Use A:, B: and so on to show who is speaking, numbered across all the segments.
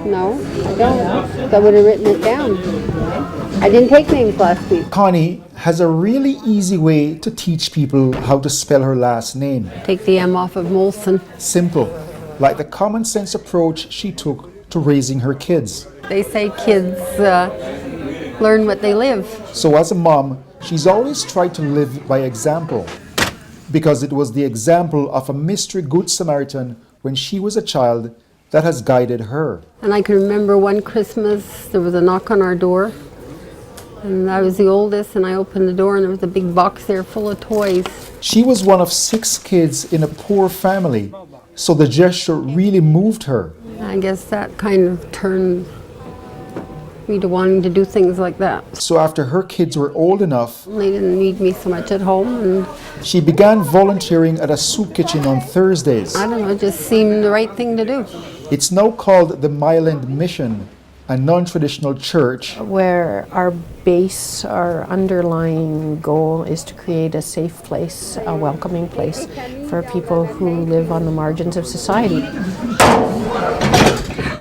A: No, I don't. I would have written it down. I didn't take names last week.
B: Connie has a really easy way to teach people how to spell her last name.
A: Take the M off of Molson.
B: Simple, like the common sense approach she took to raising her kids.
A: They say kids learn what they live.
B: So as a mom, she's always tried to live by example, because it was the example of a mystery Good Samaritan when she was a child that has guided her.
A: And I can remember one Christmas, there was a knock on our door, and I was the oldest, and I opened the door and there was a big box there full of toys.
B: She was one of 6 kids in a poor family, so the gesture really moved her.
A: I guess that kind of turned me to wanting to do things like that.
B: So after her kids were old enough,
A: They didn't need me so much at home, and
B: she began volunteering at a soup kitchen on Thursdays.
A: I don't know, it just seemed the right thing to do.
B: It's now called the Myland Mission, a non-traditional church
C: where our base, our underlying goal is to create a safe place, a welcoming place for people who live on the margins of society.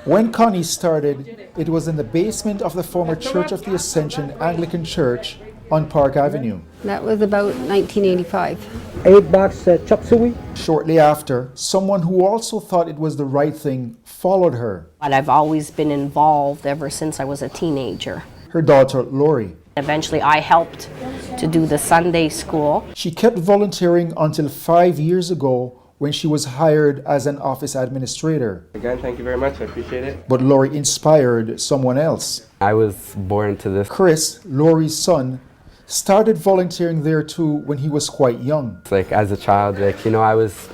B: When Connie started, it was in the basement of the former Church of the Ascension Anglican Church on Park Avenue.
A: That was about 1985.
D: 8 bucks chop suey.
B: Shortly after, someone who also thought it was the right thing followed her.
E: But I've always been involved ever since I was a teenager.
B: Her daughter, Lori.
E: Eventually I helped to do the Sunday school.
B: She kept volunteering until 5 years ago when she was hired as an office administrator.
F: Again, thank you very much. I appreciate it.
B: But Lori inspired someone else.
F: I was born to this.
B: Chris, Lori's son, started volunteering there too when he was quite young.
F: Like as a child, I was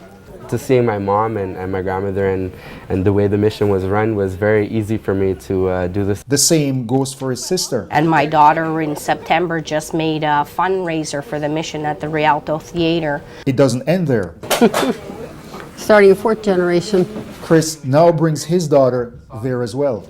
F: just seeing my mom and my grandmother and the way the mission was run was very easy for me to do this.
B: The same goes for his sister.
E: And my daughter in September just made a fundraiser for the mission at the Rialto Theater.
B: It doesn't end there.
A: Starting a 4th generation.
B: Chris now brings his daughter there as well.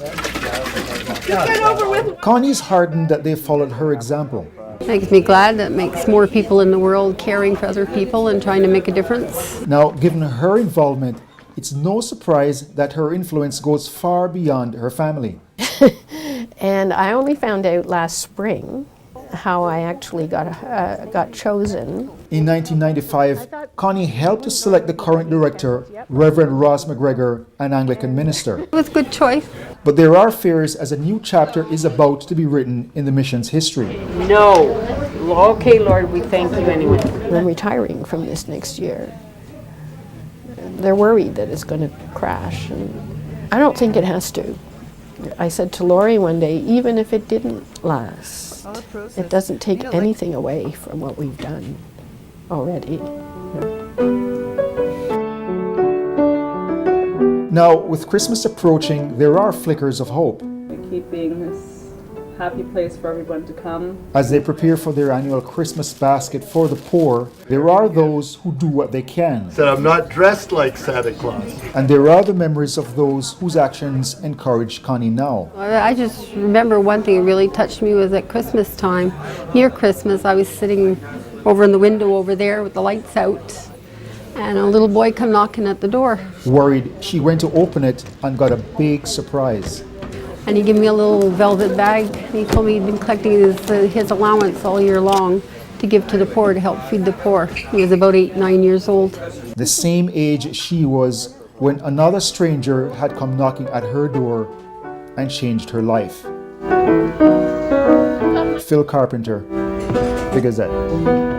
B: Connie's heartened that they followed her example.
A: Makes me glad that makes more people in the world caring for other people and trying to make a difference.
B: Now, given her involvement, it's no surprise that her influence goes far beyond her family.
C: And I only found out last spring how I actually got chosen.
B: In 1995, Connie helped to select the current director, Reverend Ross McGregor, an Anglican minister.
A: It was a good choice.
B: But there are fears as a new chapter is about to be written in the mission's history.
G: No. Okay, Lord, we thank you anyway.
C: I'm retiring from this next year. They're worried that it's going to crash, and I don't think it has to. I said to Lori one day, even if it didn't last, it doesn't take anything away from what we've done already.
B: Now, with Christmas approaching, there are flickers of hope.
G: We keep being this happy place for everyone to come.
B: As they prepare for their annual Christmas basket for the poor, there are those who do what they can.
H: Said I'm not dressed like Santa Claus.
B: And there are the memories of those whose actions encourage Connie now.
A: I just remember one thing that really touched me was at Christmas time. Near Christmas, I was sitting over in the window over there with the lights out, and a little boy come knocking at the door.
B: Worried, she went to open it and got a big surprise.
A: And he gave me a little velvet bag, and he told me he'd been collecting his allowance all year long to give to the poor, to help feed the poor. He was about 8-9 years old.
B: The same age she was when another stranger had come knocking at her door and changed her life. Phil Carpenter, The Gazette.